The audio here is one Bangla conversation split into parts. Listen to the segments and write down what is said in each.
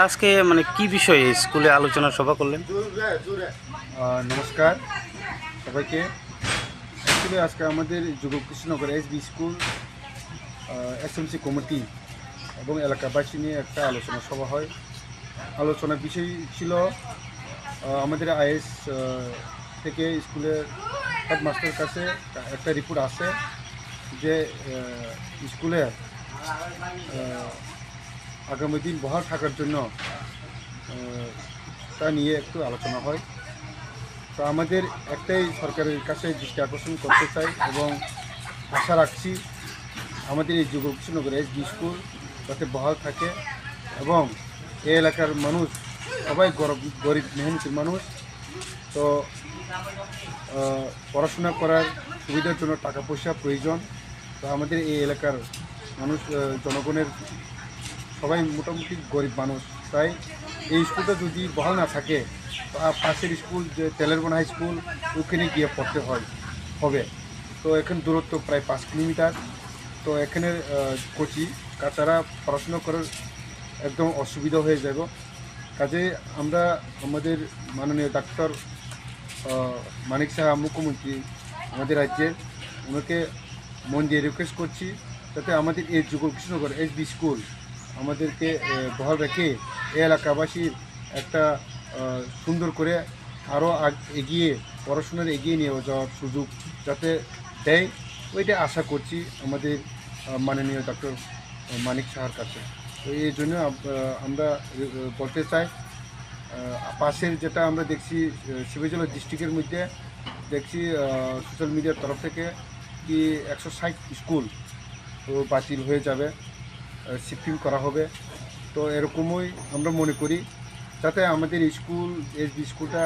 আজকে মানে কি বিষয়ে স্কুলে আলোচনা সভা করলেন? নমস্কার সবাইকে। অ্যাকচুয়ালি আজকে আমাদের যুব Krishnanagar SB school SMC committee এবং এলাকাবাসী নিয়ে একটা আলোচনা সভা হয়। আলোচনার বিষয় ছিল আমাদের আইএস থেকে স্কুলের হেডমাস্টারের কাছে একটা রিপোর্ট আসে যে স্কুলে আগামী দিন বহাল থাকার জন্য তা নিয়ে একটু আলোচনা হয়। তো আমাদের একটাই সরকারের কাছে দৃষ্টি আকর্ষণ করতে চাই এবং আশা রাখছি আমাদের এই যুব কৃষ্ণনগর এসবি স্কুল যাতে বহাল থাকে এবং এই এলাকার মানুষ সবাই গরিব মেহনতি মানুষ। তো পড়াশোনা করার সুবিধার জন্য টাকা পয়সা প্রয়োজন। তো আমাদের এই এলাকার মানুষ জনগণের সবাই মোটামুটি গরিব মানুষ, তাই এই স্কুলটা যদি বহাল না থাকে পাশের স্কুল যে তেলেরবন হাই স্কুল ওখানে গিয়ে পড়তে হবে। তো এখানে দূরত্ব প্রায় 5 কিলোমিটার। তো এখানে কোচি তারা পড়াশোনা করার একদম অসুবিধা হয়ে যাব। কাজে আমরা আমাদের মাননীয় ডাক্তার মানিক সাহা মুখ্যমন্ত্রী আমাদের রাজ্যের, ওনাকে মন দিয়ে রিকোয়েস্ট করছি যাতে আমাদের এই যুব কৃষ্ণনগর এসবি স্কুল আমাদেরকে বহাল রেখে এই এলাকাবাসীর একটা সুন্দর করে আরও এগিয়ে পড়াশোনার এগিয়ে নিয়ে যাওয়ার সুযোগ যাতে দেয়, ওইটা আশা করছি আমাদের মাননীয় ডক্টর মানিক সাহার কাছে। তো এই জন্য আমরা বলতে চাই, পাশের যেটা আমরা দেখছি শিবজলা ডিস্ট্রিক্টের মধ্যে দেখছি সোশ্যাল মিডিয়ার তরফ থেকে কি 160 স্কুল তো বাতিল হয়ে যাবে, শিফটিং করা হবে। তো এরকমই আমরা মনে করি যাতে আমাদের স্কুল এসবি স্কুলটা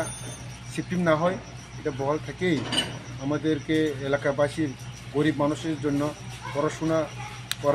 শিফটিং না হয়, এটা বহাল থেকেই আমাদেরকে এলাকাবাসীর গরিব মানুষের জন্য পড়াশোনা